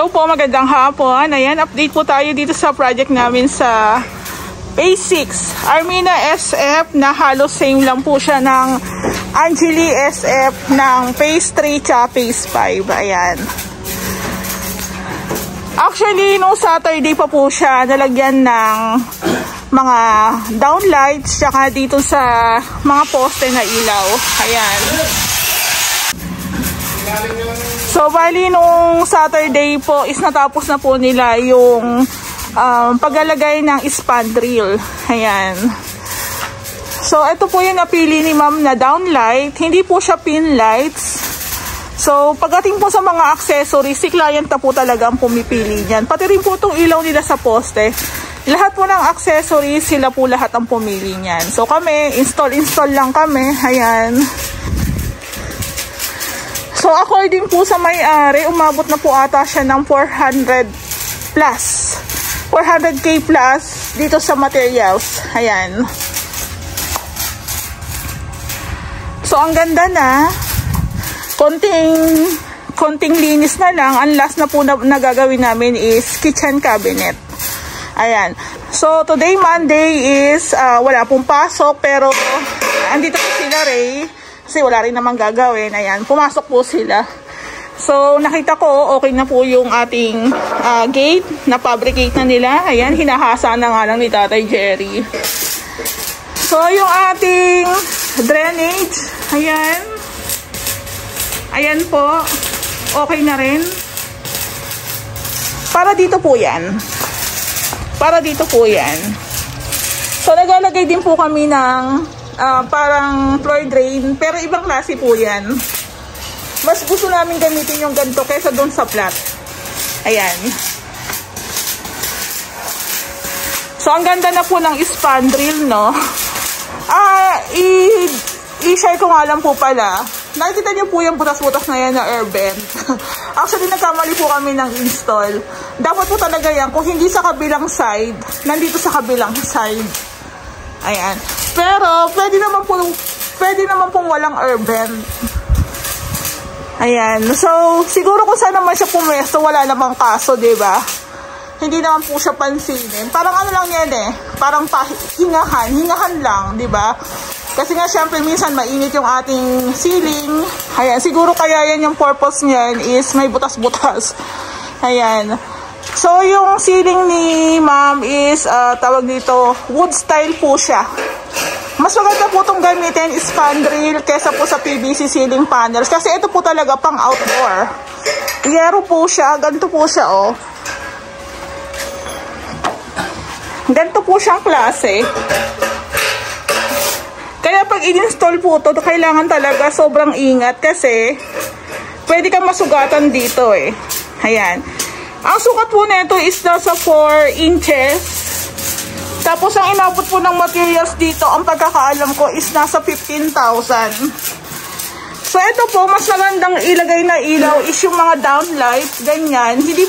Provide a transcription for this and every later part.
Hello po, magandang hapon. Ayan, update po tayo dito sa project namin sa Phase 6. Armina SF na halos same lang po siya ng Angeli SF ng Phase 3 tsaka Phase 5. Ayan. Actually, nung Saturday pa po siya nalagyan ng mga downlights tsaka dito sa mga poste na ilaw. Ayan. So, bali nung Saturday po is natapos na po nila yung paglalagay ng spandrel. Ayan. So, ito po yung napili ni ma'am na downlight. Hindi po siya pin lights. So, pagdating po sa mga accessories, si client na po talaga ang pumipili niyan. Pati rin po itong ilaw nila sa poste. Lahat po ng accessories, sila po lahat ang pumili niyan. So, kami, install lang kami. Ayan. So, according po sa may-ari, umabot na po ata siya ng 400 plus. 400k plus dito sa materials. Ayan. So, ang ganda na. Konting linis na lang. Ang last na po na gagawin namin is kitchen cabinet. Ayan. So, today Monday is wala pong pasok. Pero, andito po sila, Ray. Kasi wala rin namang gagawin. Ayan, pumasok po sila. So, nakita ko, okay na po yung ating gate. Na-fabricate na nila. Ayan, hinahasa na nga lang ni Tatay Jerry. So, yung ating drainage. Ayan. Ayan po. Okay na rin. Para dito po yan. Para dito po yan. So, naglalagay din po kami ng parang floor drain, pero ibang klase po yan. Mas gusto namin gamitin yung ganito kaysa doon sa flat. Ayan. So, ang ganda na po ng spandrel, no? I-share ko nga lang po pala. Nakikita niyo po yung butas-butas na yan na air vent. Actually, nagkamali po kami ng install. Dapat po talaga yan, kung hindi sa kabilang side, nandito sa kabilang side. Ayan. Pero, pwede naman pong walang air vent. Ayan. So, siguro kung saan naman siya pumesto, wala namang kaso, diba? Hindi naman po siya pansinin. Parang ano lang yan eh. Parang hingahan lang, diba? Kasi nga, syempre, minsan mainit yung ating ceiling. Ayan. Siguro kaya yan yung purpose niyan is may butas-butas. Ayan. So, yung ceiling ni ma'am is, tawag dito, wood style po siya. Mas maganda po itong gamitin spandrel kesa po sa PVC ceiling panels. Kasi ito po talaga pang outdoor. Yero po siya. Ganito po siya, oh. Ganito po siyang klase. Kaya pag in-install po ito, kailangan talaga sobrang ingat kasi pwede kang masugatan dito, eh. Ayan. Ang sukat po nito is nasa 4 inches. Tapos ang inabot po ng materials dito, ang pagkakaalam ko is nasa 15,000. So ito po, mas magandang ilagay na ilaw is yung mga downlight, ganyan. Hindi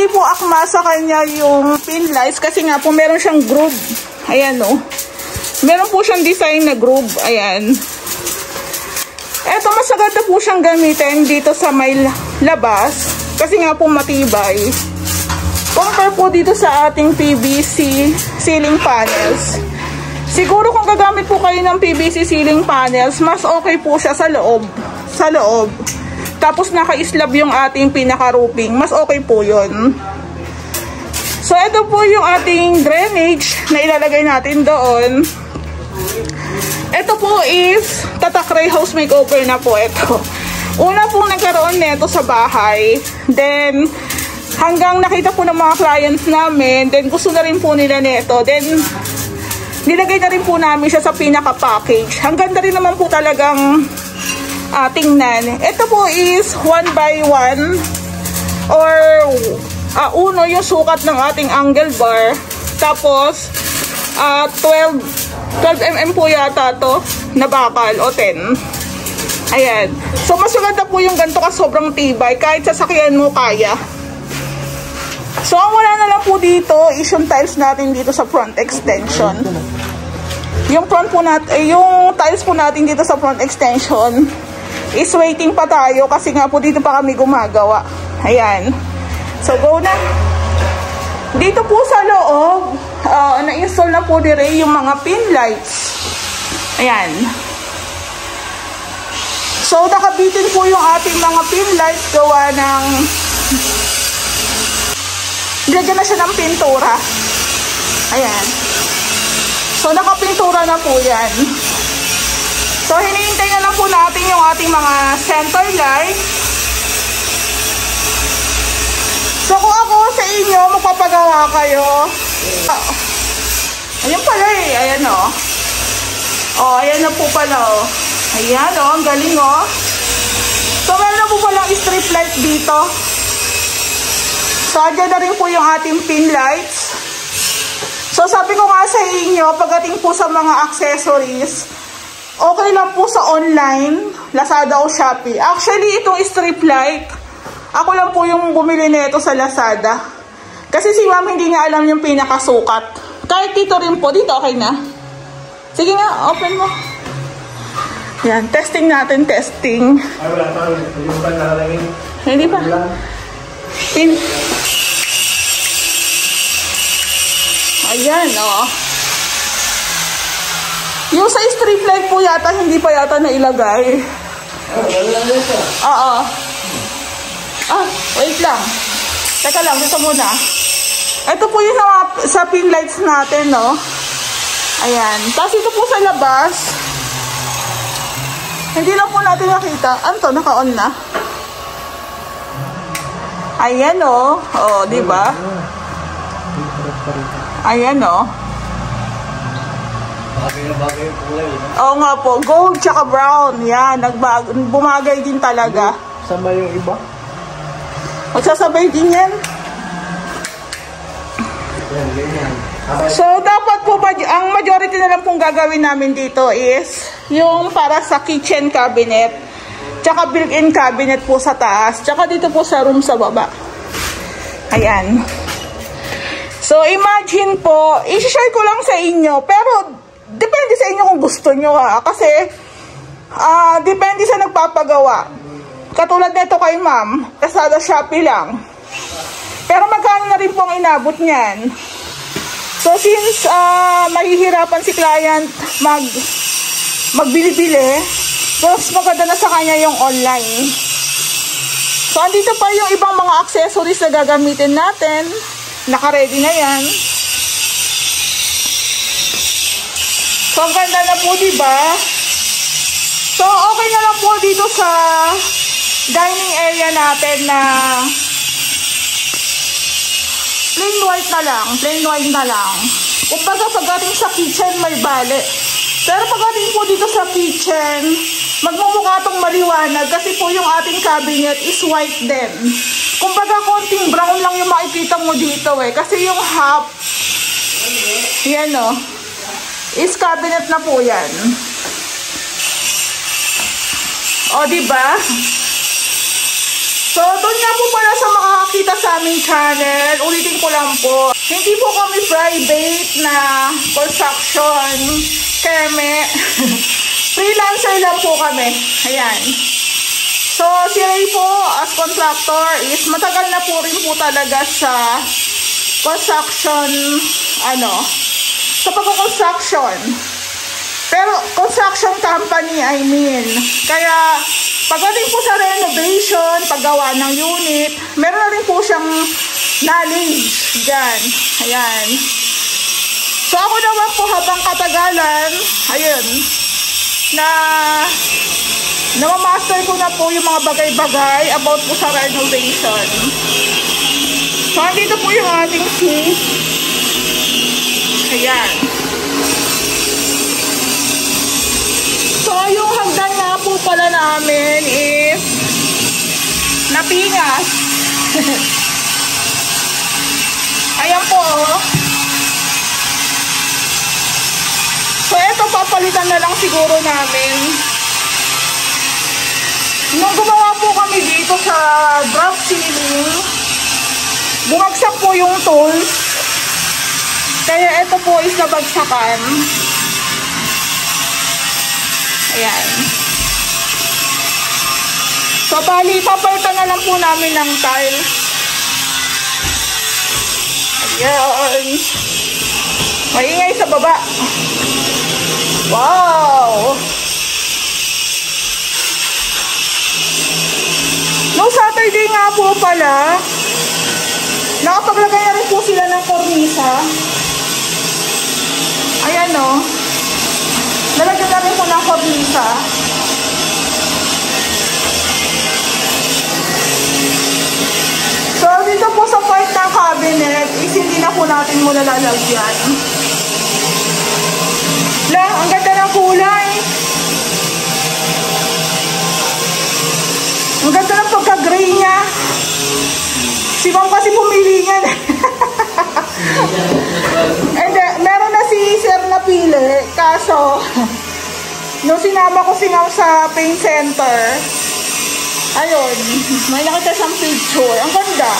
po akma sa kanya yung pin lights kasi nga po meron siyang groove. Ayan, oh. Meron po siyang design na groove. Ayan. Eto, mas maganda po siyang gamitin dito sa may labas. Kasi nga po matibay. Compare po dito sa ating PVC ceiling panels. Siguro kung gagamit po kayo ng PVC ceiling panels, mas okay po siya sa loob. Sa loob. Tapos naka-slab yung ating pinaka-roofing. Mas okay po yun. So, ito po yung ating drainage na ilalagay natin doon. Ito po is Tatakray House Makeover na po ito. Una pong nagkaroon nito sa bahay. Then, hanggang nakita po ng mga clients namin. Then, gusto na rin po nila nito. Then, nilagay na rin po namin siya sa pinaka-package. Ang ganda rin naman po talagang tingnan. Ito po is 1 by 1 or uno yung sukat ng ating angle bar. Tapos, 12 mm po yata to na bakal o 10. Ayan. So, mas maganda po yung ganito kasi sobrang tibay. Kahit sasakyan mo, kaya. So, ang wala na lang po dito is yung tiles natin dito sa front extension. Yung tiles po natin dito sa front extension is waiting pa tayo kasi nga po dito pa kami gumagawa. Ayan. So, go na. Dito po sa loob, na-install na po dire yung mga pin lights. Ayan. So, nakabitin po yung ating mga pin lights gawa ng nilagyan na siya ng pintura. Ayan. So, nakapintura na po yan. So, hinihintay na lang po natin yung ating mga center light. So, kung ako sa inyo, magpapagawa kayo. Ayan pala eh. Ayan o. Ayan na po pala o. Ayan o. Ang galing o. So, meron na po palang strip light dito. So, andyan na rin po yung ating pin lights. So, sabi ko nga sa inyo, pagdating po sa mga accessories, okay lang po sa online, Lazada o Shopee. Actually, itong strip light, ako lang po yung bumili nito sa Lazada. Kasi si ma'am hindi niya alam yung pinakasukat. Kahit dito rin po, dito okay na. Sige nga, open mo. Yan, testing natin, testing. Ay, wala pa. Hindi pa nakalagay. Hindi pa. Ayan, yung sa strip light po yata, hindi pa yata nailagay. Oo. Wait lang. Teka lang, dito muna. Ito po yung sa pin lights natin, no? Ayan. Tapos ito po sa labas. Hindi lang po natin nakita. Ano to? Naka-on na. Ayan, diba? Ayan, Bagay yung kulay. Oo nga po. Gold tsaka brown. Yan. Bumagay din talaga. Sama yung iba? Magsasabay din yan. Ganyan. So, dapat po, ang majority na lang pong gagawin namin dito is yung para sa kitchen cabinet. Tsaka built-in cabinet po sa taas. Tsaka dito po sa room sa baba. Ayan. So, imagine po, i-share ko lang sa inyo. Pero, depende sa inyo kung gusto nyo ha. Kasi, depende sa nagpapagawa. Katulad nito kay ma'am, Lazada Shopee lang. Pero magkano na rin po ang inabot niyan. So, since mahihirapan si client magbili-bili, mas maganda na sa kanya yung online. So, andito pa yung ibang mga accessories na gagamitin natin. Naka-ready na yan. So, ang ganda na po, diba? So, okay na lang po dito sa dining area natin na plain white na lang. Plain white na lang. Kumbaga, pagdating sa kitchen, may bale. Pero pagdating po dito sa kitchen, magmumukha itong maliwanag kasi po yung ating cabinet is white din. Kumbaga, konting brown lang yung makikita mo dito eh. Kasi yung half, yan is cabinet na po yan. Diba? So, doon nga po pala sa makakakita sa aming channel, ulitin ko lang po, hindi po kami private na construction, keme, freelancer lang po kami. Ayan. So, si Ray po, as contractor, is matagal na po rin po talaga sa construction, sa pagko-construction. Pero, construction company, I mean. Kaya, pagdating po sa renovation, paggawa ng unit, meron na rin po siyang knowledge dyan. Ayan. So, ako naman po habang katagalan, ayun, namamaster ko na po yung mga bagay-bagay about po sa renovation. So, andito po yung ating sink. Ayan. So, yung hagdan nga po pala namin is napingas. Ayan po. So, eto papalitan na lang siguro namin. Nung gumawa po kami dito sa drop ceiling, bumagsak po yung tools. Kaya ito po is nabagsakan. Ayan. So, bali, papalitan na lang po namin ng tiles. Ayan. Maingay sa baba. Wow! Noong Saturday nga po pala, nakapaglagay na rin po sila ng kornisa. Ayan o. Nalagyan na rin po ng kornisa. So, dito po sa part ng cabinet, is hindi na po natin muna lalagyan. Ang ganda ng kulay. Ang ganda ng pagka-gray niya. Si Ma'am kasi pumili niyan. And meron na si Sir na pili. Kaso, nung sinama ko si Ma'am sa paint center, ayun, may nakita siyang picture. Ang ganda.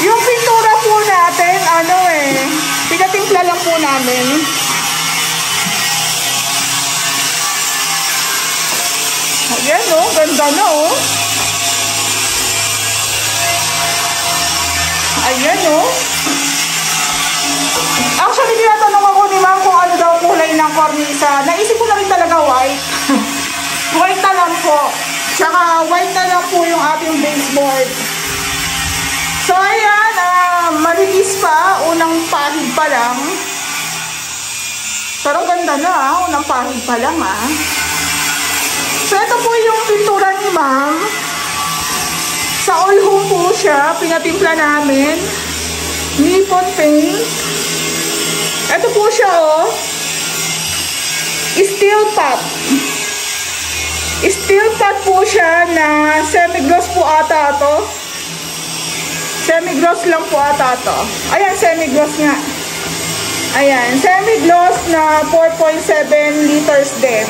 Yung pintura po natin, pinatimpla lang po namin. Ayan o, ganda na o. Ayan o. Actually, tinatanong ako ni Ma'am kung ano daw kulay ng kornisa. Naisip ko na rin talaga white. White na lang po. Tsaka white na lang po yung ating baseboard. So, ayan, malinis pa. Unang pahid pa lang. Pero ganda na, unang pahid pa lang, So, ito po yung pintura ni Ma'am. Sa all home po siya, pinatimpla namin. Nippon paint. Ito po siya, Steel pot. Steel pot po siya na semi-gloss po ata to. Semi-gloss lang po ata to. Ayan, semi-gloss nga. Ayan, semi-gloss na 4.7 liters din.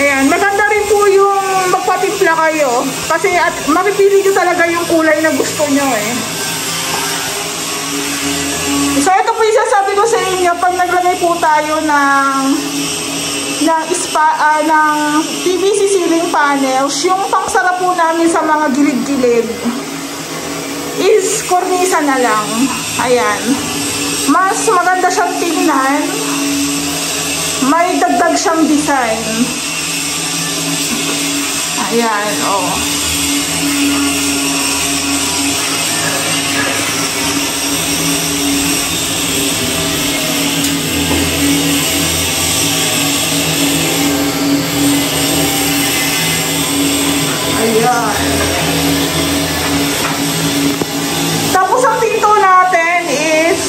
Ayan, maganda rin po yung magpatimpla kayo. Kasi makipili nyo talaga yung kulay na gusto nyo So, ito po yung sasabi ko sa inyo, pag naglagay po tayo ng PVC ceiling panels, yung pangsara po namin sa mga gilid-gilid is kornisa na lang. Ayan. Mas maganda siyang tingnan. May dagdag siyang design. Ayan, Ayan. Tapos ang pinto natin is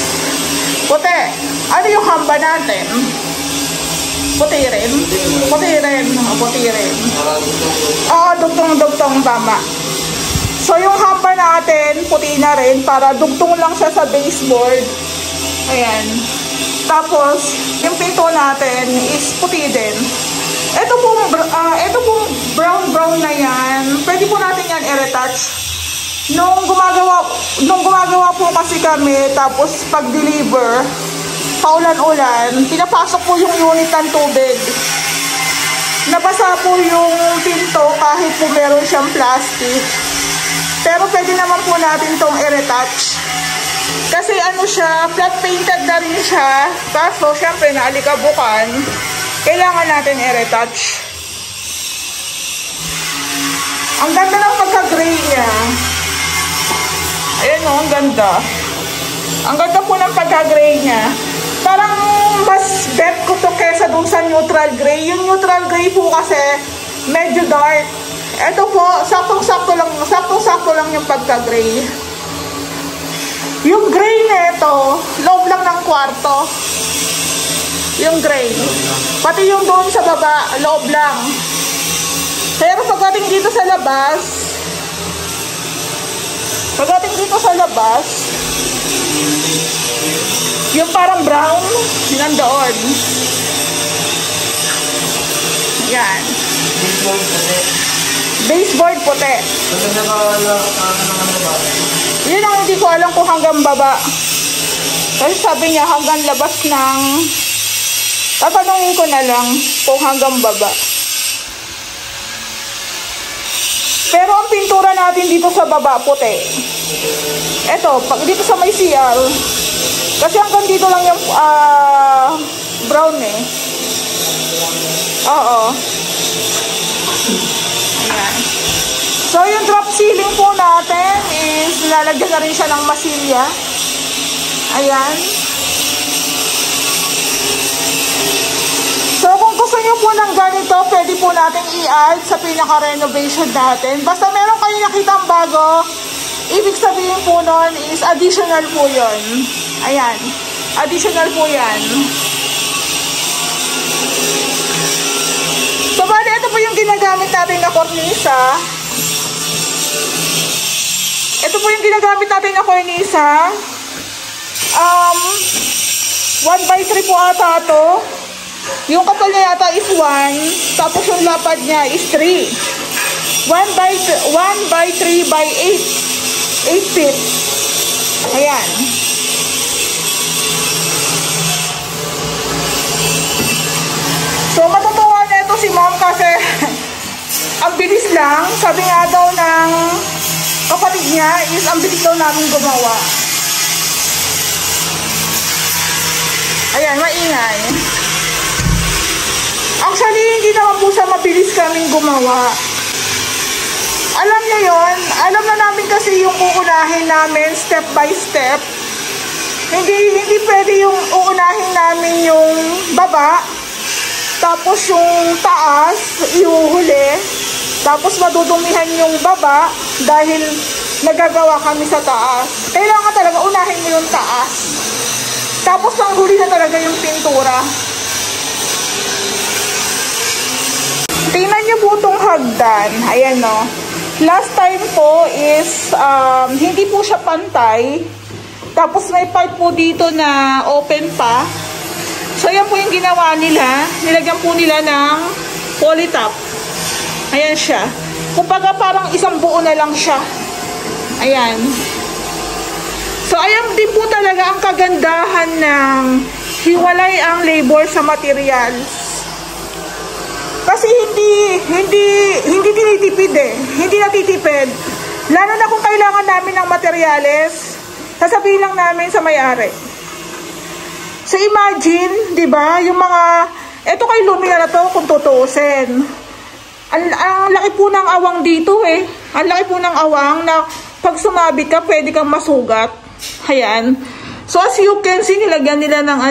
puti. Ano yung hamba natin? Puti rin. Puti rin. Puti rin. Dugtong-dugtong, tama. So yung hamba natin, puti na rin para dugtong lang siya sa baseboard. Ayan. Tapos, yung pinto natin is puti din. Ito pong brown na yan, pwede po natin yan i-retouch. Nung gumagawa po kasi kami, tapos pag-deliver, paulan-ulan, pinapasok po yung unit ng tubig. Nabasa po yung pinto kahit po meron siyang plastic. Pero pwede naman po natin tong i-retouch. Kasi ano siya, flat painted na rin siya. Kaso, syempre, naalikabukan. Kailangan natin i-retouch. Ang ganda ng pagka-gray niya. Ayan ang ganda. Ang ganda po ng pagka-gray niya. Parang mas bet ko to kesa dun sa neutral gray. Yung neutral gray po kasi medyo dark. Ito po, saktong-sakto lang yung pagka-gray. Yung gray nito, loob lang ng kwarto. Yung gray. Pati yung doon sa baba, loob lang. Pero pagdating dito sa labas, yung parang brown, yun ang doon. Yan. Baseboard puti. Yun ang hindi ko alam kung hanggang baba. Kasi sabi niya hanggang labas ng... Tatanungin ko na lang kung hanggang baba. Pero ang pintura natin dito sa baba, puti. Eto, dito sa may CR. Kasi hanggang dito lang yung brown eh. Oo. Ayan. So, yung drop ceiling po natin is lalagyan na rin siya ng masilya. Ayan. So, kung gusto nyo po ng ganito, pwede po natin i-add sa pinaka-renovation natin. Basta meron kayo nakitang bago, ibig sabihin po nun is additional po yun. Ayan. Additional po yan. So, bali, ito po yung ginagamit natin na kornisa. Ito po yung ginagamit natin na kornisa. 1x3 po ata ito. Yung kapal niya yata is 1. Tapos yung lapad niya is 3. 1x3 by 8. 8 feet. Ayan. So, matutuwa na ito si mom kasi ang bilis lang. Sabi nga daw ng kapatid niya is ang bilis daw namin gumawa. Ayan, maingay. Actually, hindi naman po sa mabilis kaming gumawa. Alam niyo yon, alam na namin kasi yung uunahin namin step by step. Hindi pwede yung uunahin namin yung baba, tapos yung taas, ihuhuli, tapos madudumihan yung baba dahil nagagawa kami sa taas. Kailangan talaga unahin mo yung taas. Tapos ang huli na talaga yung pintura. Tingnan niyo po itong hagdan. Ayan o. Last time po is hindi po siya pantay. Tapos may part po dito na open pa. So yan po yung ginawa nila. Nilagyan po nila ng polytop. Ayan siya. Kumbaga parang isang buo na lang siya. Ayan. So ayan din po talaga ang kagandahan ng hiwalay ang labor sa materials. Kasi hindi tinitipid eh. Hindi natitipid. Lalo na kung kailangan namin ng materyales, sasabihin lang namin sa may-ari. So imagine, 'di ba, yung mga eto kay Lumina na to kung tutuusin. Ang laki po ng awang dito eh. Ang laki po ng awang na pag sumabit ka, pwede kang masugat. Ayan. So as you can see, nilagyan nila ng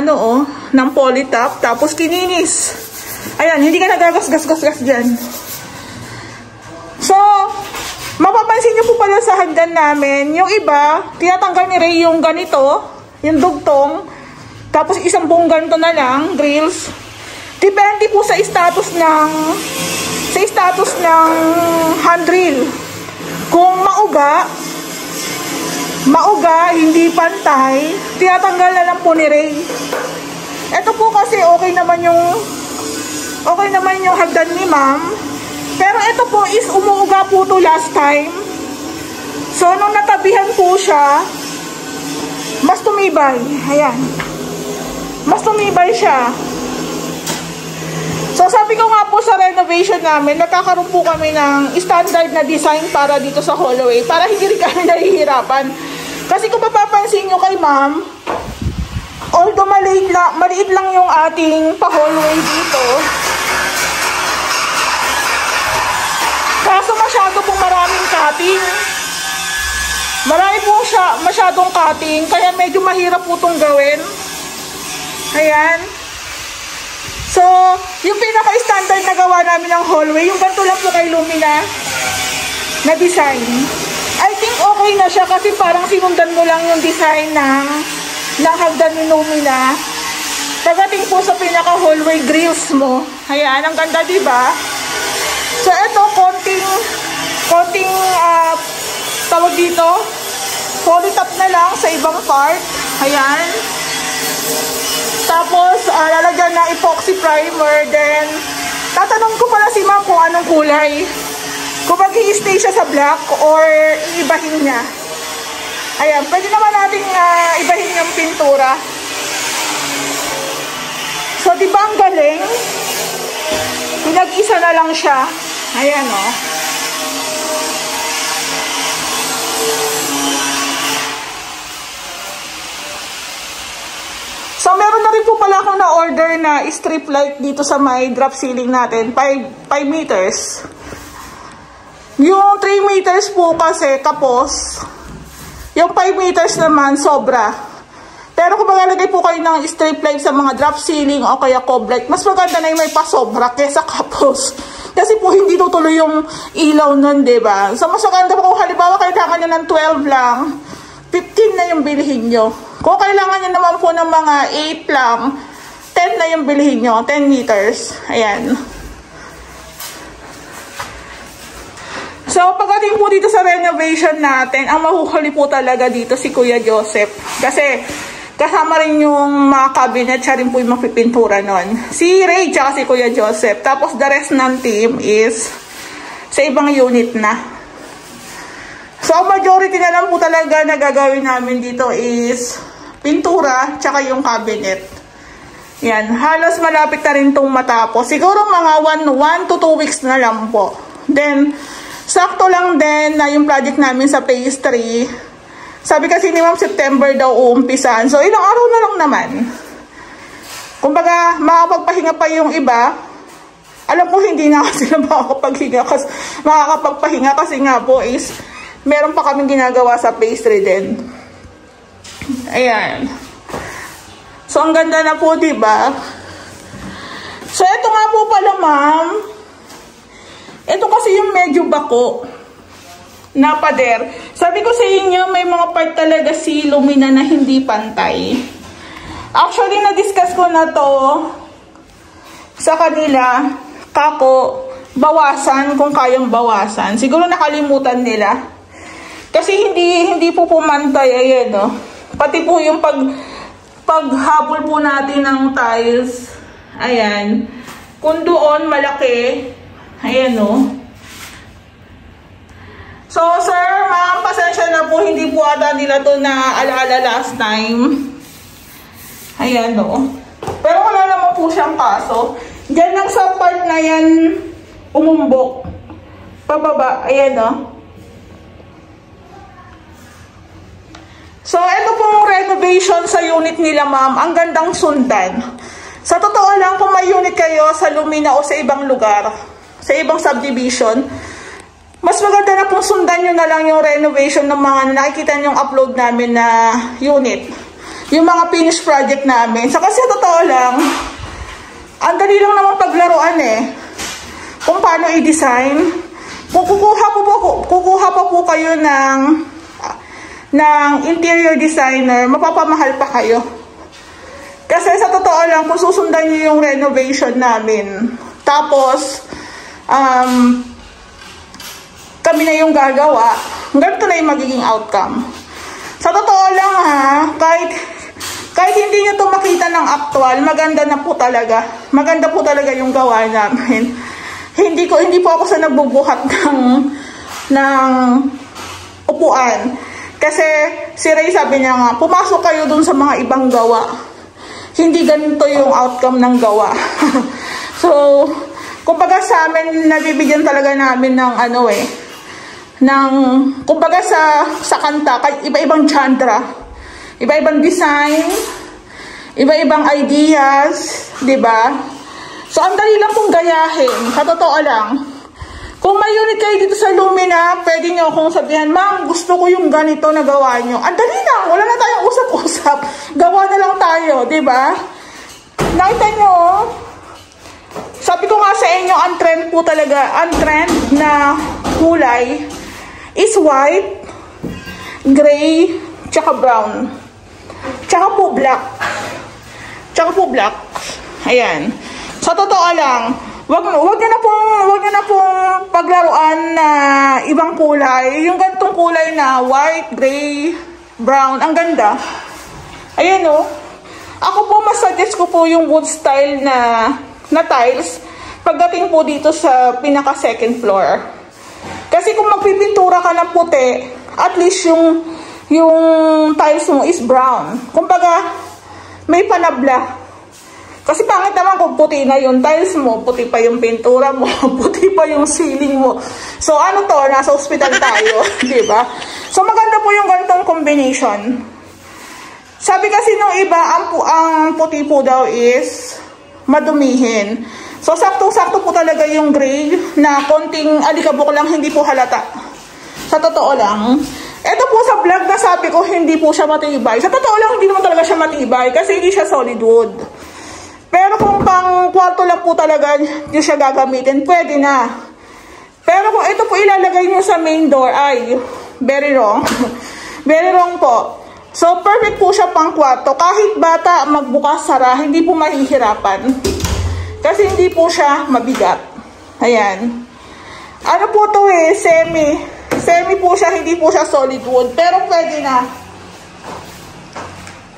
ng polytop, tapos kininis. Ayan, hindi ka nagagas-gas-gas dyan. So, mapapansin nyo po pala sa hagdan namin, yung iba, tinatanggal ni Ray yung ganito, yung dugtong, tapos isang buong ganito na lang, grills. Depende po sa status ng handrail. Kung mauga, hindi pantay, tinatanggal na lang po ni Ray. Ito po kasi okay naman yung hagdan ni ma'am. Pero ito po is umuuga po to last time. So, nung natabihan po siya, mas tumibay. Ayan. Mas tumibay siya. So, sabi ko nga po sa renovation namin, nagkakaroon po kami ng standard na design para dito sa hallway. Para hindi rin kami nahihirapan. Kasi kung mapapansin nyo kay ma'am, although maliit lang yung ating pa-hallway dito, kaso masyado pong maraming cutting. Marami po siya masyadong cutting, kaya medyo mahirap po itong gawin. Ayan. So, yung pinaka-standard na gawa namin ng hallway, yung ganito lang po kay Lumina na design. I think okay na siya kasi parang sinundan mo lang yung design ng hagdan ni Lumina. Pagdating po sa pinaka-hallway grills mo. Ayan, ang ganda, diba? So, ito, konting tawag dito, polytop na lang sa ibang part. Ayan. Tapos, lalagyan ng epoxy primer. Then, tatanong ko pala si ma'am kung anong kulay. Kung mag-i-stay siya sa black or iibahin niya. Ayan, pwede naman natin ibahin yung pintura. So, di ba ang galing? Pinag-isa na lang siya. Ayan, oh. So, meron na rin po pala akong na-order na strip light dito sa may drop ceiling natin. 5 meters. Yung 3 meters po kasi kapos. Yung 5 meters naman sobra. Pero kung maglalagay po kayo ng strip light sa mga drop ceiling o kaya cob light, mas maganda na yung may pasobra kesa kapos. Kasi po hindi tutuloy yung ilaw nun, diba? So, mas maganda po kung halimbawa kailangan nyo ng 12 lang, 15 na yung bilhin nyo. Kung kailangan nyo naman po ng mga 8 lang, 10 na yung bilhin nyo, 10 meters. Ayan. So, pagdating po dito sa renovation natin, ang mahuhuli po talaga dito si Kuya Joseph. Kasi, kasama rin yung mga cabinet, siya rin po yung mapipintura nun. Si Ray, tsaka si Kuya Joseph. Tapos, the rest ng team is sa ibang unit na. So, ang majority na lang po talaga na gagawin namin dito is pintura, tsaka yung cabinet. Yan, halos malapit na rin itong matapos. Siguro mga 1 to 2 weeks na lang po. Then, sakto lang din na yung project namin sa phase 3. Sabi kasi ni Ma'am September daw uumpisan. So, ilang araw na lang naman. Kumbaga, makakapagpahinga pa yung iba. Alam ko hindi na kasi na makakapagpahinga kasi nga po is meron pa kaming ginagawa sa phase 3 din. Ayan. So, ang ganda na po, diba? So, ito nga po pala, ma'am. Ito kasi yung medyo bako na pader. Sabi ko sa inyo, may mga part talaga si Lumina na hindi pantay. Actually, na-discuss ko na to sa kanila. Kako, bawasan kung kayang bawasan. Siguro nakalimutan nila. Kasi hindi po pumantay, ayan, no? Pati po yung paghabol po natin ng tiles, ayan. Kung doon, malaki, ayan, no? So, sir, ma'am, pasensya na po, hindi po ata nila to na alaala last time. Ayan, no? Pero wala naman po siyang kaso. Diyan lang sa part na yan, umumbok. Pababa, ayan, no? So, ito pong renovation sa unit nila, ma'am. Ang gandang sundan. Sa totoo lang, kung may unit kayo sa Lumina o sa ibang lugar, sa ibang subdivision, mas maganda na pong sundan nyo na lang yung renovation ng mga nakikita nyong upload namin na unit. Yung mga finished project namin. So, kasi sa totoo lang, ang dali lang naman paglaruan eh. Kung paano i-design. Kung kukuha pa po kayo ng interior designer, mapapamahal pa kayo. Kasi sa totoo lang, kung susundan nyo yung renovation namin, tapos, kami na yung gagawa, ganito na yung magiging outcome. Sa totoo lang ha, kahit hindi nyo ito makita ng actual, maganda na po talaga. Maganda po talaga yung gawa namin. Hindi po ako sa nagbubuhat ng upuan. Kasi si Ray sabi niya nga, pumasok kayo dun sa mga ibang gawa. Hindi ganito yung outcome ng gawa. So, kumbaga sa amin, nabibigyan talaga namin ng kumbaga sa kanta, iba-ibang genre, iba-ibang design, iba-ibang ideas, diba? So, ang dali lang pong gayahin. Sa totoo lang. Kung may unit kayo dito sa Lumina, pwede nyo akong sabihan, ma'am, gusto ko yung ganito na gawa nyo. Ang dali lang, wala na tayong usap-usap. Gawa na lang tayo, diba? Nakita nyo, sabi ko nga sa inyo, ang trend po talaga, ang trend na kulay is white, gray, tsaka brown. Tsaka po black. Ayan. Sa totoo lang, wag niyo na pong paglaruan na ibang kulay. Yung gantong kulay na white, gray, brown, ang ganda. Ayan o. Ako po, mas suggest ko po yung wood style na tiles pagdating po dito sa pinaka second floor. Kasi kung magpipintura ka ng puti, at least yung tiles mo is brown. Kumbaga, may panabla. Kasi pangit naman kung puti na yung tiles mo, puti pa yung pintura mo, puti pa yung ceiling mo. So ano to, nasa ospital tayo, di ba? So maganda po yung ganitong combination. Sabi kasi nung iba, ang puti po daw is madumihin. So saktong-sakto po talaga yung gray na konting alikabok lang, hindi po halata. Sa totoo lang. Ito po sa vlog na sabi ko, hindi po siya matibay. Sa totoo lang, hindi naman talaga siya matibay kasi hindi siya solid wood. Pero kung pang kwarto lang po talaga nyo siya gagamitin, pwede na. Pero kung ito po ilalagay nyo sa main door, ay, very wrong. Very wrong po. So, perfect po siya pang kwarto. Kahit bata magbukas, sara, hindi po mahihirapan. Kasi hindi po siya mabigat. Ayan. Ano po to eh, semi po siya, hindi po siya solid wood. Pero pwede na.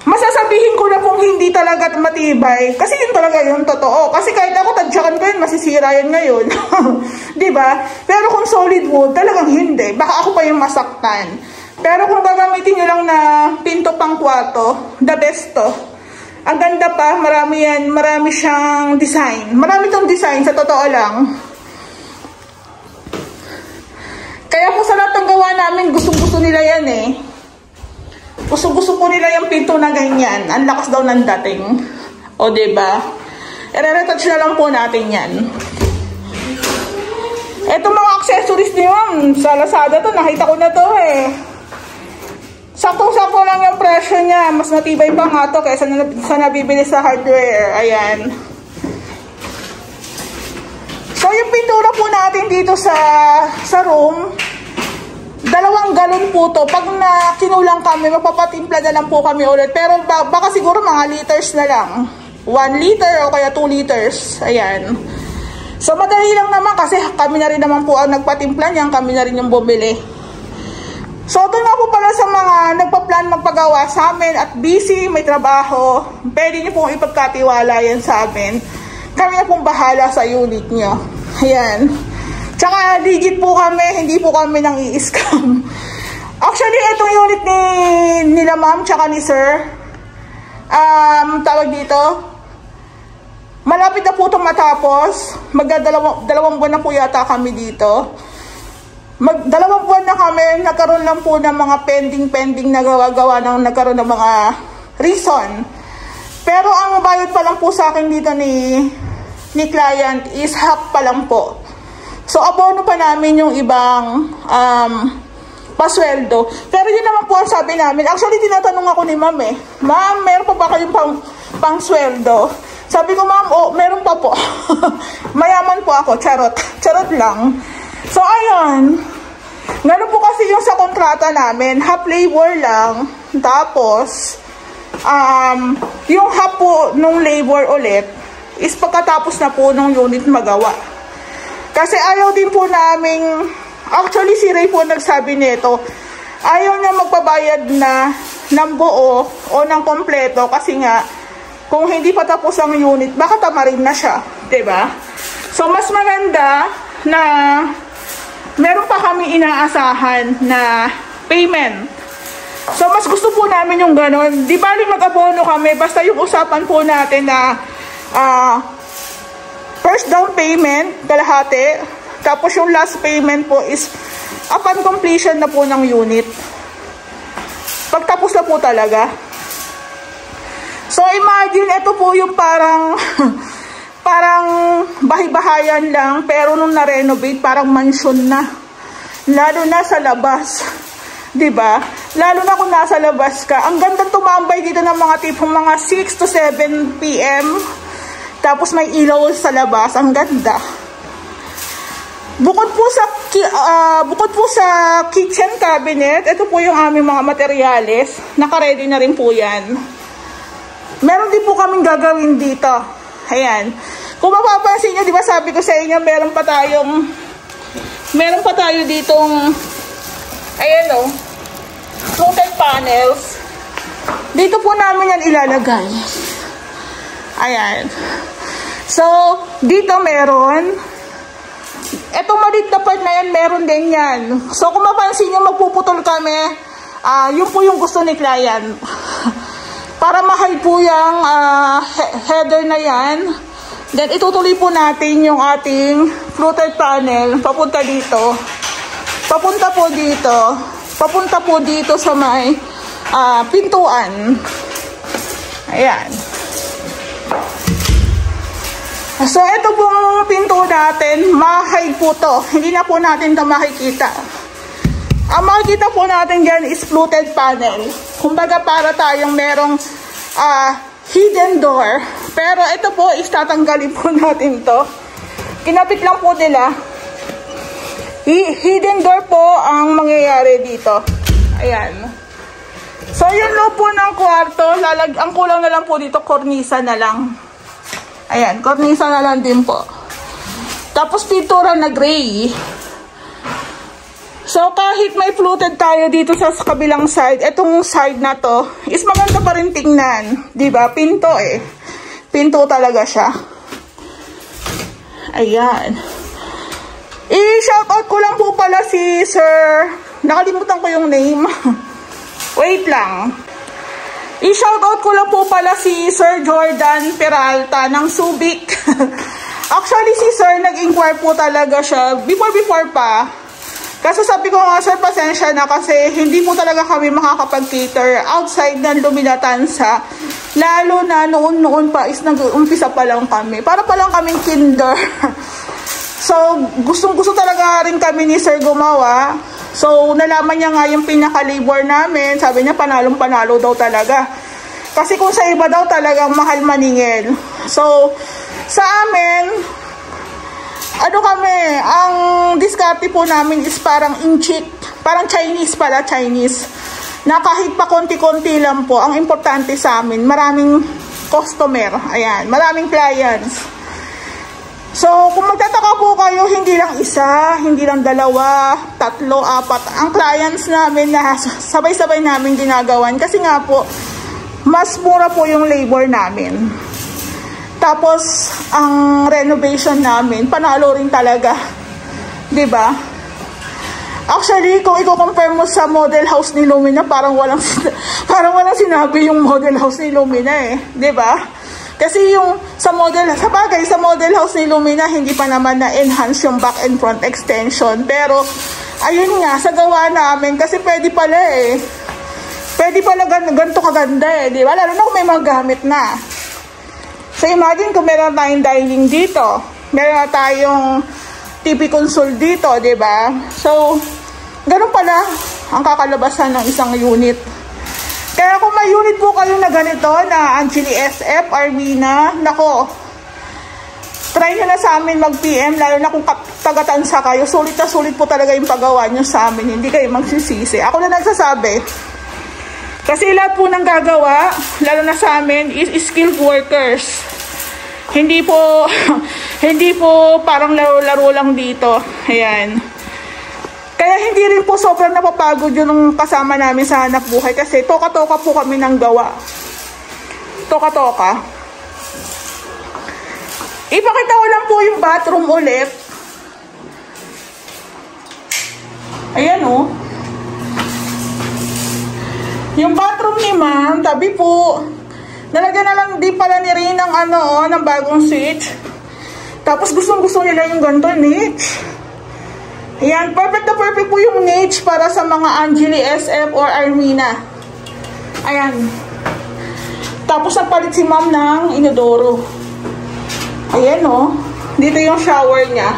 Masasabihin ko na kung hindi talaga matibay. Kasi yun talaga yung totoo. Kasi kahit ako tadyakan ko yun, masisira yun ngayon. Diba? Pero kung solid wood, talagang hindi. Baka ako pa yung masaktan. Pero kung gagamitin nyo lang na pinto pang kwarto, the best to. Ang ganda pa, marami siyang design. Marami tong design, sa totoo lang. Kaya po sa lahat ng gawa namin, gustong-gusto nila yan eh. Gusto-gusto po nila yung pinto na ganyan. Ang lakas daw ng dating. O diba? I-retouch na lang po natin yan. Ito mga accessories niyo, sa Lazada to, nakita ko na to eh. Saktong-sakto lang yung presyo niya. Mas matibay pa nga to kaysa sa nabibili sa hardware. Ayan. So, yung pintura po natin dito sa room, 2 galon po to. Pag kinulang kami, magpapatimpla na lang po kami ulit. Pero baka siguro mga liters na lang. 1 liter o kaya 2 liters. Ayan. So, madali lang naman kasi kami na rin naman po ang nagpatimpla niyan. Kami na rin yung bumili. So, ito nga po pala sa mga nagpa-plan magpagawa sa amin at busy, may trabaho. Pwede niyo pong ipagkatiwala yan sa amin. Kami na pong bahala sa unit nyo. Ayan. Tsaka legit po kami, hindi po kami nang i-scam. Actually, itong unit nila ma'am tsaka ni sir, tawag dito, malapit na po itong matapos. Magdadalawang buwan na po yata kami dito. 2 buwan na kami, nagkaroon lang po ng mga pending na gawa ng nagkaroon ng mga reason. Pero ang bayad pa lang po sa akin dito ni client is half pa lang po. So, abono pa namin yung ibang pasweldo. Pero yun naman po ang sabi namin. Actually, tinatanong ako ni ma'am eh. Ma'am, meron pa ba kayong pang sweldo? Sabi ko, ma'am, oh, meron pa po. Mayaman po ako, charot. Charot lang. So, ayun. Ganun po kasi yung sa kontrata namin. Half labor lang. Tapos, yung half po nung labor ulit is pagkatapos na po nung unit magawa. Kasi ayaw din po naming, actually si Ray po nagsabi nito, ayaw niya magpabayad na ng buo o ng kompleto kasi nga, kung hindi pa tapos ang unit, baka tamarin na siya. Diba? So, mas maganda na meron pa kami inaasahan na payment. So, mas gusto po namin yung ganon. Di bali mag-abono kami, basta yung usapan po natin na first down payment, kalahati. Tapos yung last payment po is upon completion na po ng unit. Pagtapos na po talaga. So, imagine, ito po yung parang bahay-bahayan lang, pero nung na-renovate, parang mansion na. Lalo na sa labas. Diba? Lalo na kung nasa labas ka. Ang gandang tumambay dito ng mga tipong mga 6 to 7 p.m. Tapos may ilaw sa labas. Ang ganda. Bukod po sa kitchen cabinet, ito po yung aming mga materyales. Naka-ready na rin po yan. Meron din po kaming gagawin dito. Ayan. Kung mapapansin nyo, di ba sabi ko sa inyo, meron pa tayo ditong, ayan o, fluted panels. Dito po namin yan ilalagay. Ayan. So, dito meron. Etong maliit na part na yan, meron din yan. So, kung mapansin nyo, magpuputol kami Yun po yung gusto ni client. Para ma-hide po yung header na yan. Then, itutuloy po natin yung ating fluted panel papunta dito. Papunta po dito sa may pintuan. Ayan. So, ito pong pinto natin, ma-hide po to. Hindi na po natin ito makikita. Ang makikita po natin dyan is fluted panel. Kumbaga para tayong merong hidden door. Pero ito po is tatanggalin po natin to. Kinapit lang po nila. Hidden door po ang mangyayari dito. Ayan. So yung loob po ng kwarto, ang kulang na lang po dito, kornisa na lang. Ayan, kornisa na lang din po. Tapos pintura na gray. So, kahit may fluted tayo dito sa kabilang side, etong side na to, is maganda pa rin tingnan. Diba? Pinto eh. Pinto talaga siya. Ayan. I-shoutout ko lang po pala si Sir, nakalimutan ko yung name. Wait lang. I-shoutout ko lang po pala si Sir Jordan Peralta ng Subic. Actually, si Sir, nag-inquire po talaga siya. Before pa. Kasi sabi ko nga, Sir, pasensya na kasi hindi po talaga kami makakapag-cater outside ng Luminatansa. Lalo na noon pa is nag-umpisa pa lang kami. Para pa lang kaming kinder. So, gustong-gusto talaga rin kami ni Sir gumawa. So, nalaman niya nga yung pinaka-labor namin. Sabi niya, panalong-panalo daw talaga. Kasi kung sa iba daw talagang mahal maningil. So, sa amin, ang diskarte po namin is parang inchik, parang Chinese pala, Chinese. Na kahit pa konti-konti lang po, ang importante sa amin, maraming customer, ayan, maraming clients. So, kung magtataka po kayo, hindi lang isa, hindi lang dalawa, 3, 4, ang clients namin na sabay-sabay namin ginagawan. Kasi nga po, mas mura po yung labor namin. Tapos, ang renovation namin, panalo rin talaga. Diba? Actually, kung i-compare mo sa model house ni Lumina, parang walang sinabi yung model house ni Lumina eh. Diba? Kasi yung sa model house ni Lumina, hindi pa naman na-enhance yung back and front extension. Pero, ayun nga, sa gawa namin, kasi pwede pala eh. Pwede pala ganito kaganda eh. Diba? Lalo na kung may mga gamit na. So, imagine kung meron tayong dining dito. Meron tayong TV console dito, diba? So, ganun pala ang kakalabasan ng isang unit. Kaya kung may unit po kayo na ganito, na Angeli SF, Armina, nako, try nyo na sa amin mag-PM, lalo na kung taga-Tansa kayo. Sulit na sulit po talaga yung paggawa nyo sa amin. Hindi kayo magsisisi. Ako na nagsasabi. Kasi lahat po ng gagawa, lalo na sa amin, is skilled workers. Hindi po parang laro-laro lang dito. Ayan. Kaya hindi rin po sobrang napapagod yung kasama namin sa hanap buhay. Kasi toka-toka po kami ng gawa. Toka-toka. Ipakita ko lang po yung bathroom ulit. Ayan o. Yung bathroom ni ma'am, tabi po. Nalagyan na lang di pala ni Rin ng bagong switch. Tapos gustong-gusto nila yung ganito, niche. Ayan, perfect na perfect po yung niche para sa mga Angeli SF or Armina. Ayan. Tapos napalit si ma'am ng inodoro. Ayan o. Dito yung shower niya.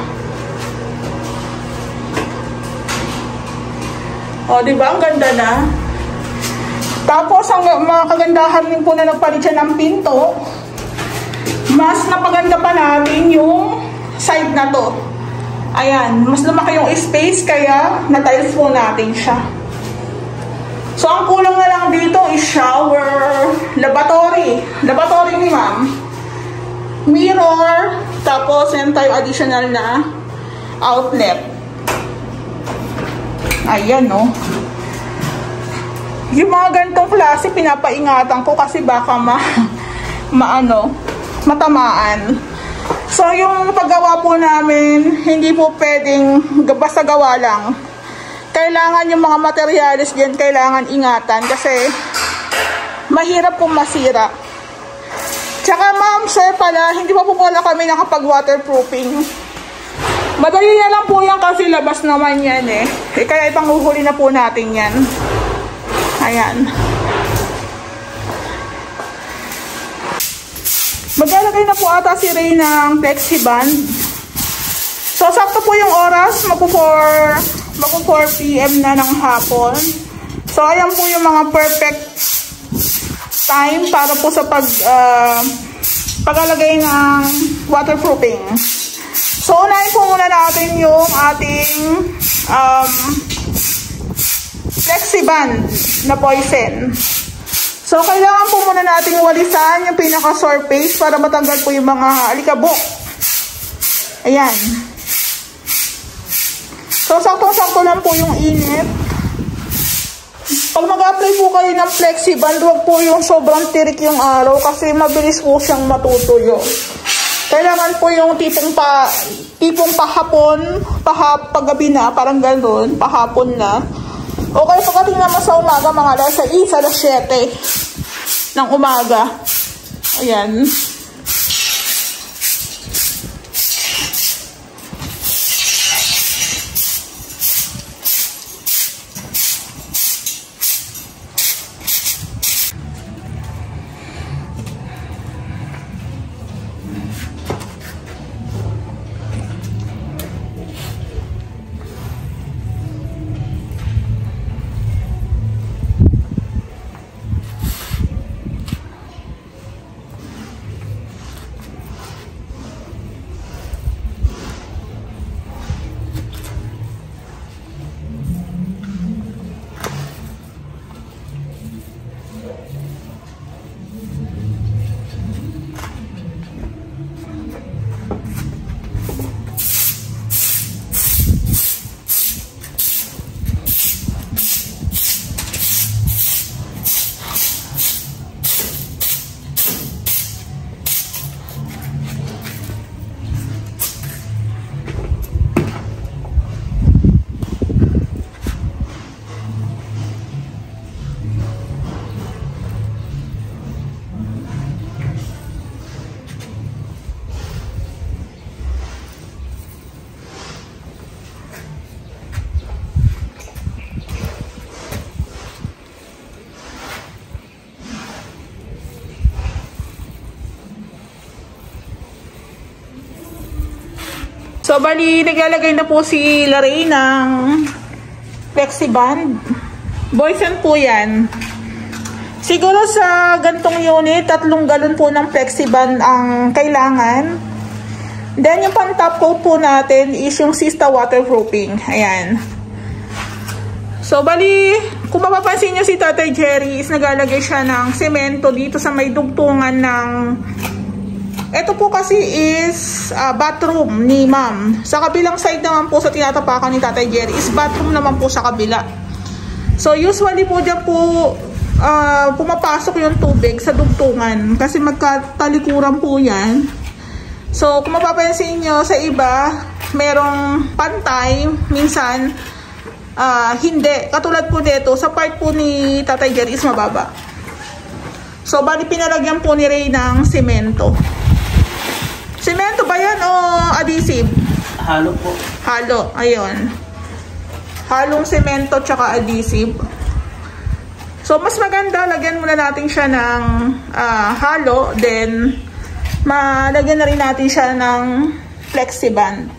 O, diba? Ang ganda na. Tapos, ang mga kagandahan din po na nagpalit siya ng pinto, mas napaganda pa namin yung side na to. Ayan, mas lumaki yung space, kaya na-tiles po natin siya. So, ang kulang na lang dito is shower, lavatory ni ma'am, mirror, tapos yan tayo additional na outlet. Ayan, no. Yung mga ganitong klase, pinapaingatan ko kasi baka matamaan. So, yung paggawa po namin, hindi po pwedeng basta gawa lang. kailangan yung mga materials dyan, kailangan ingatan kasi mahirap pong masira. Tsaka ma'am, sir pala, hindi pa po pala kami nakapag-waterproofing. Madali na lang po yan kasi labas naman yan eh. Kaya ipanguhuli na po natin yan. Ayan. Maglalagay na po ata si Ray ng flexiband. So, sakto po yung oras. Mag-4 PM na ng hapon. So, ayan po yung mga perfect time para po sa paglalagay ng waterproofing. So, unahin po muna natin yung ating flexiband na poison. So, kailangan po muna natin walisan yung pinaka-surface para matanggal po yung mga alikabok. Ayan. So, saktong-sakto lang po yung init. Pag mag-apply po kayo ng flexiband, huwag po yung sobrang tirik yung araw kasi mabilis po siyang matutuyo. Kailangan po yung tipong pahapon, paggabi na, parang gano'n, pahapon na. Okay, pagdating naman sa umaga, mga alas 6, alas 7 ng umaga. Ayan. So, bali, naglalagay na po si Larry ng flexiband. Boysen po yan. Siguro sa gantong unit, 3 galon po ng flexiband ang kailangan. Then, yung pang-top coat po natin is yung Sista waterproofing. Ayan. So, bali, kung mapapansin nyo si Tatay Jerry is naglalagay siya ng semento dito sa may dugtungan ng... Ito po kasi is bathroom ni ma'am. Sa kabilang side naman po sa tinatapakan ni Tatay Jerry is bathroom naman po sa kabila. So usually po dyan po pumapasok yung tubig sa dugtungan kasi magkatalikuran po yan. So kung mapapansin nyo sa iba, merong pantay, minsan hindi. Katulad po dito, sa part po ni Tatay Jerry is mababa. So bali pinalagyan po ni Ray ng semento. Semento ba yan o adhesive? Halo po. Halo, ayun. Halong semento tsaka adhesive. So, mas maganda, lagyan muna natin siya ng halo. Then, malagyan na rin natin siya ng flexiband.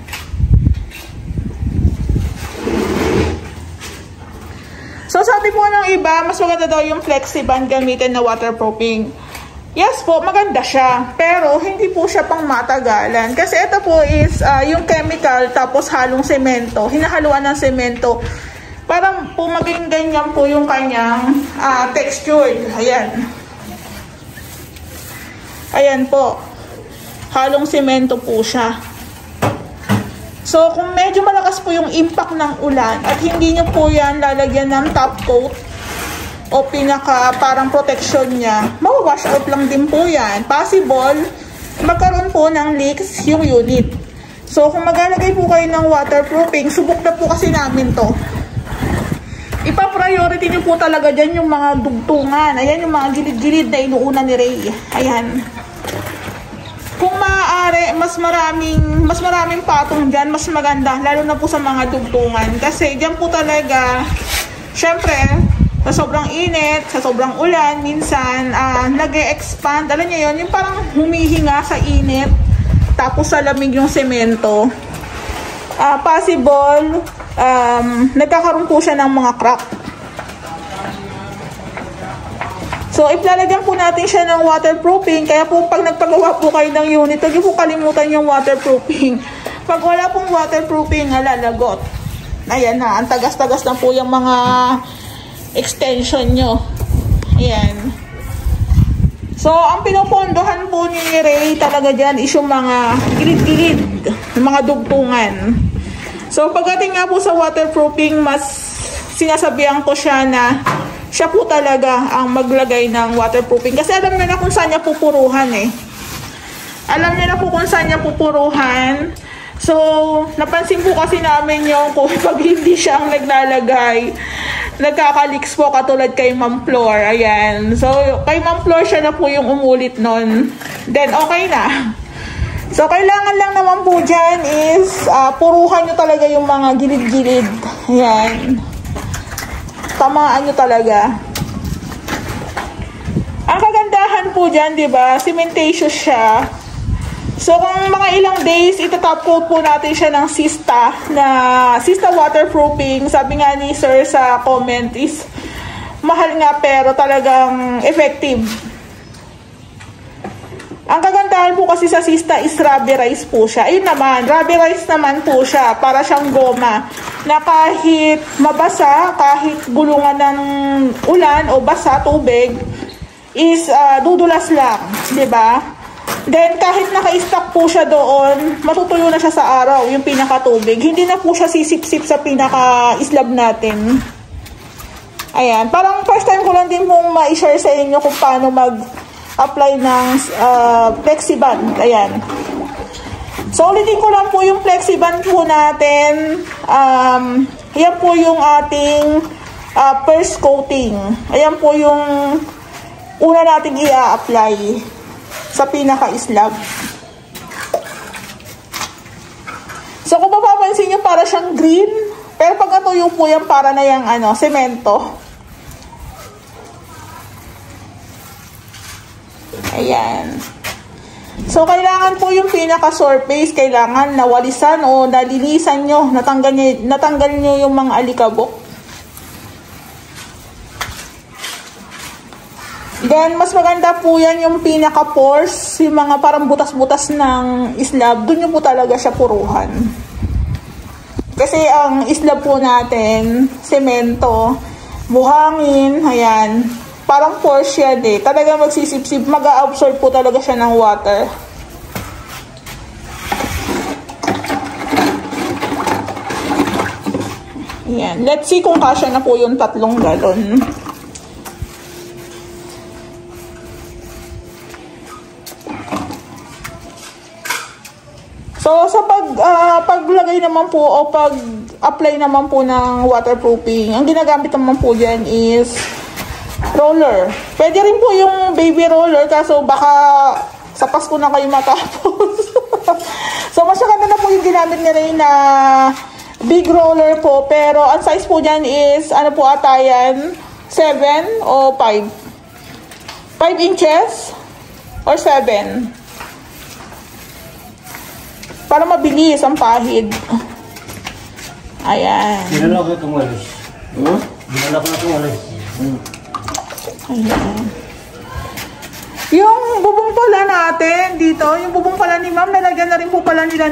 So, sabi po ng iba, mas maganda daw yung flexiband gamitin na waterproofing. Yes po, maganda siya. Pero, hindi po siya pang matagalan. Kasi ito po is yung chemical tapos halong semento. Hinahaluan ng semento. Parang po maging ganyan po yung kanyang texture. Ayan. Ayan po. Halong semento po siya. So, kung medyo malakas po yung impact ng ulan at hindi nyo po yan lalagyan ng top coat, o pinaka parang protection niya, mawawash out lang din po yan. Possible, magkaroon po ng leaks yung unit. So, kung maglalagay po kayo ng waterproofing, subok na po kasi namin to. ipa-priority nyo po talaga dyan yung mga dugtungan. Ayan yung mga gilid-gilid na inuuna ni Ray. Ayan. Kung maaari, mas maraming patong dyan, mas maganda. Lalo na po sa mga dugtungan. Kasi dyan po talaga, syempre, sa sobrang init, sa sobrang ulan, minsan, nag-e-expand. Alam nyo yun, yung parang humihinga sa init, tapos sa lamig yung semento. Possible, nagkakaroon po siya ng mga crack. So, iplalagyan po natin siya ng waterproofing. Kaya po, pag nagpagawa po kayo ng unit, huwag niyo po kalimutan yung waterproofing. Pag wala pong waterproofing, lalagot. Ayan na, ang tagas-tagas na po yung mga extension nyo. Ayan. So, ang pinupondohan po ni Ray talaga dyan is yung mga gilid-gilid, mga dugtungan. So, pagdating nga po sa waterproofing, mas sinasabihan ko siya na siya po talaga ang maglagay ng waterproofing. Kasi alam niya na kung saan niya pupuruhan eh. Alam niya na po kung saan niya pupuruhan. So, napansin po kasi namin yung kung pag hindi siya ang naglalagay, nagkakaliks po katulad kay Ma'am Flor. Ayan. So, kay Ma'am Flor siya na po yung umulit nun. Then, okay na. So, kailangan lang naman po dyan is puruhan nyo talaga yung mga gilid-gilid. Ayan. Tamaan nyo talaga. Ang kagandahan po dyan, diba? Cementatious siya. So, kung mga ilang days, itatop coat po natin siya ng Sista waterproofing. Sabi nga ni Sir sa comment is, mahal nga pero talagang effective. Ang kagandahan po kasi sa Sista is rubberized po siya. Ayun naman, rubberized naman po siya. Para siyang goma. Na kahit mabasa, kahit gulungan ng ulan o basa, tubig, is dudulas lang. Diba? Then, kahit naka-stock po siya doon, matutuyo na siya sa araw, yung pinaka-tubig. Hindi na po siya sisip-sip sa pinaka-islab natin. Ayan. Parang first time ko lang din pong ma-share sa inyo kung paano mag-apply ng Flexiband. Ayan. So, ulitin ko lang po yung Flexiband po natin. Ayan po yung ating first coating. Ayan po yung una natin i-apply sa pinaka-slab. So, kung mapapansin nyo, para siyang green. Pero pag natuyo po yan, para na yung semento. Ayan. So, kailangan po yung pinaka-surface, kailangan nawalisan o nalinisan nyo, natanggal nyo yung mga alikabok. Then, mas maganda po yan yung pinaka-pores, yung mga parang butas-butas ng slab, dun nyo po talaga siya puruhan. Kasi ang slab po natin, semento, buhangin, ayan, parang pores yan eh. Talaga magsisip-sip, mag-a-absorb po talaga siya ng water. Ayan. Let's see kung kasya na po yung 3 galon. So, sa paglagay naman po o pag-apply naman po ng waterproofing, ang ginagamit naman po dyan is roller. Pwede rin po yung baby roller, kaso baka sa Pasko na kayo matapos. So, mas maganda na po yung ginamit ni Ray na big roller po. Pero, ang size po dyan is, ano po ata yan? 7 o 5? 5 inches? Or 7? Para mabilis ang pahid. Ayan. Dinala ko itong walis. Dinala ko itong walis. Ayan. Yung bubong pala natin dito, yung bubong pala ni Ma'am, nalagyan na rin po pala nila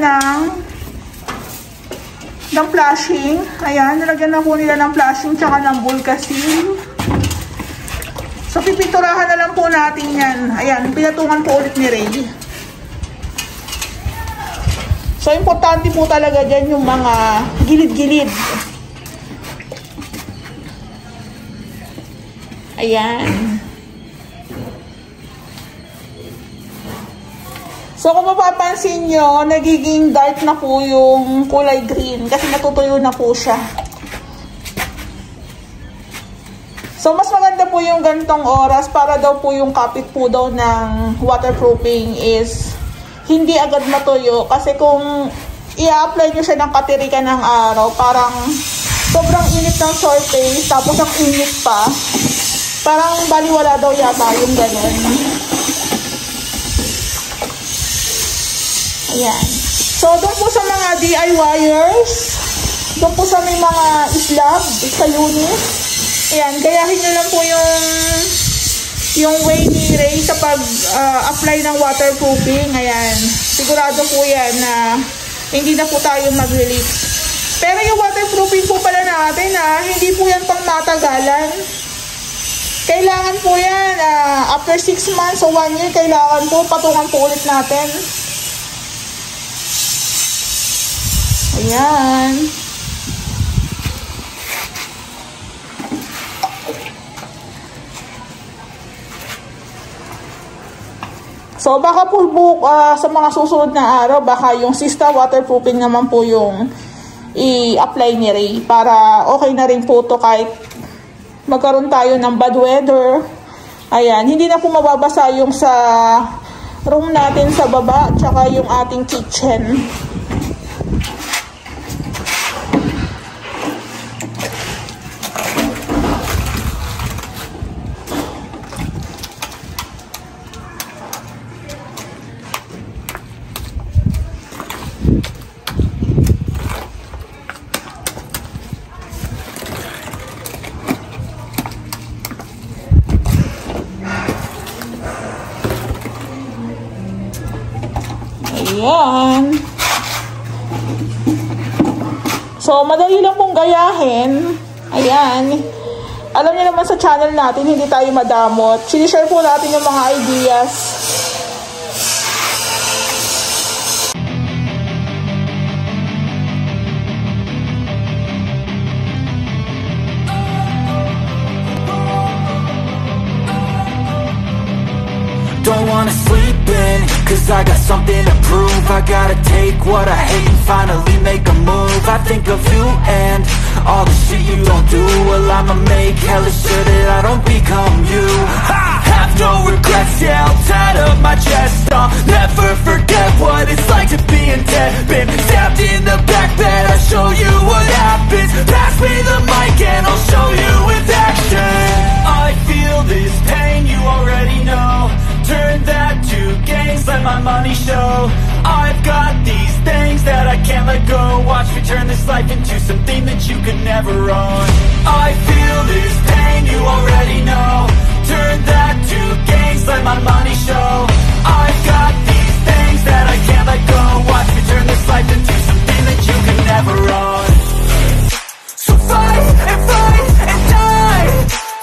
ng flashing. Ayan, nalagyan na po nila ng flashing tsaka ng Volcasil. So, pipinturahan na lang po natin yan. Ayan, pinatungan po ulit ni Ray. So, importante po talaga dyan yung mga gilid-gilid. Ayan. So, kung mapapansin nyo, nagiging dark na po yung kulay green kasi natutuyo na po siya. So, mas maganda po yung ganitong oras para daw po yung kapit po daw ng waterproofing is hindi agad matuyo. Kasi kung i-apply nyo siya ng katirikan ng araw, parang sobrang init ng surface, tapos ang init pa, parang baliwala daw yata yung ganun. Ayan. So, doon po sa mga DIYers, doon po sa may mga slab sa unit, ayan, gayahin nyo lang po yung way ni Ray sa pag-apply ng waterproofing. Ayan, sigurado po yan na hindi na po tayo mag-release. Pero yung waterproofing po pala natin, hindi po yan pang matagalan. Kailangan po yan, after 6 months o 1 year, kailangan po, patungan po ulit natin. Ayan. So, baka po sa mga susunod na araw, baka yung Sista waterproofing naman po yung i-apply ni Ray. Para okay na rin po to kahit magkaroon tayo ng bad weather. Ayan, hindi na po mababasa yung sa room natin sa baba, tsaka yung ating kitchen. Ayan. So, madali lang pong gayahin. Ayan. Alam niyo naman sa channel natin, hindi tayo madamot. Sinishare po natin yung mga ideas. Don't wanna sleep in, cause I got something to prove. I gotta take what I hate and finally make a move. I think of you and all the shit you don't do. Well, I'ma make hella sure that I don't become you. I have no regrets, yeah, I'll tie up my chest. I'll never forget what it's like to be in debt. Been stabbed in the back bed, I'll show you what happens. Pass me the mic and I'll show you with action. I feel this pain, you already know. Turn that to gains, let my money show. I've got these things that I can't let go. Watch me turn this life into something that you could never own. I feel this pain, you already know. Turn that to gains, let my money show. I've got these things that I can't let go. Watch me turn this life into something that you could never own. So fight and fight and die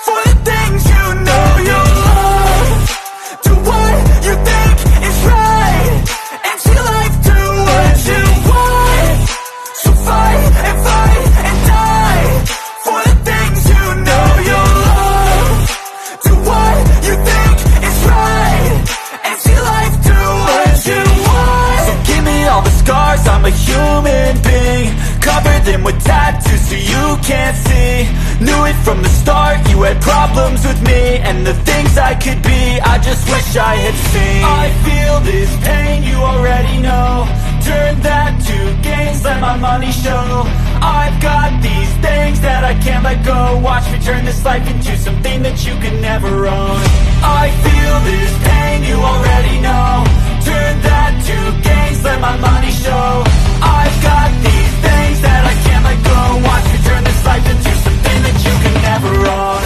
for the things you know you love. Do what you think is right, and see life do what you want. So fight and die for the things you know you love. Do what you think is right, and see life do what you want. So give me all the scars, I'm a human being. Cover them with tattoos so you can't see. Knew it from the start, you had problems with me and the things I could be, I just wish I had seen. I feel this pain, you already know. Turn that to gains, let my money show. I've got these things that I can't let go. Watch me turn this life into something that you could never own. I feel this pain, you already know. Turn that to gains, let my money show. I've got these things that I can't let go. Watch me turn this life into something that you can never own.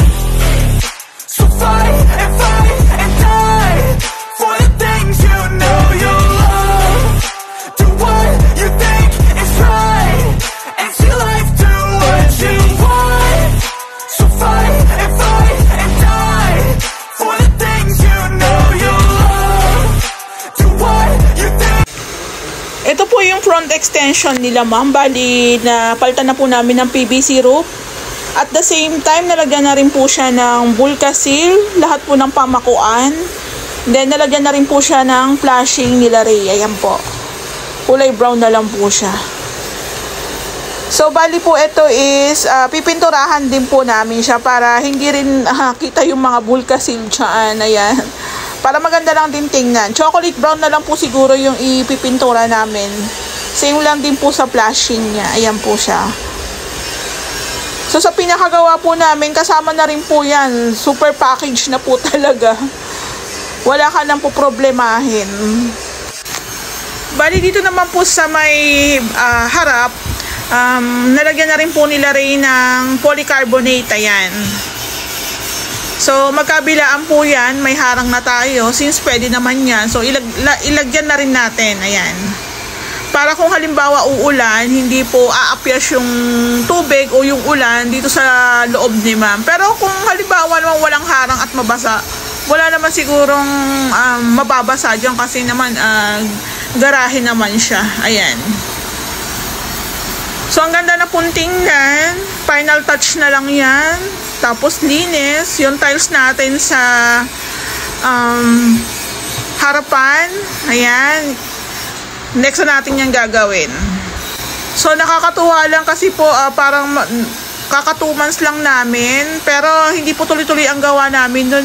So fight and die for the things you know you love. Do what you think is right, and see life do what you want. So fight and die for the things you know you love. Do what you think. Ito po yung front extension nila, ma'am. Bali, na palitan na po namin ng PVC roof. At the same time, nalagyan na rin po siya ng Bulka seal, lahat po ng pamakuan. Then, nalagyan na rin po siya ng flashing nila Ray. Ayan po. Kulay brown na lang po siya. So, bali po ito is pipinturahan din po namin siya para hindi rin kita yung mga bulkasil dyan. Ayan. Para maganda lang din tingnan. Chocolate brown na lang po siguro yung ipipintura namin. Same lang din po sa flashing niya. Ayan po siya. So, sa pinakagawa po namin, kasama na rin po yan. Super package na po talaga. Wala ka nang po problemahin. Bali, dito naman po sa may harap, nalagyan na rin po nila rin ng polycarbonate. Ayan. So, magkabilaan po yan. May harang na tayo. Since pwede naman yan. So, ilagyan na rin natin. Ayan. Para kung halimbawa uulan, hindi po aapyas yung tubig o yung ulan dito sa loob ni ma'am. Pero kung halimbawa naman walang harang at mabasa, wala naman sigurong mababasa dyan kasi naman garahe naman siya. Ayan. So, ang ganda na pong tingnan. Final touch na lang yan. Tapos, linis. Yung tiles natin sa harapan. Ayan. Next na natin yung gagawin. So, nakakatuwa lang kasi po parang kaka 2 months lang namin. Pero, hindi po tuloy-tuloy ang gawa namin nun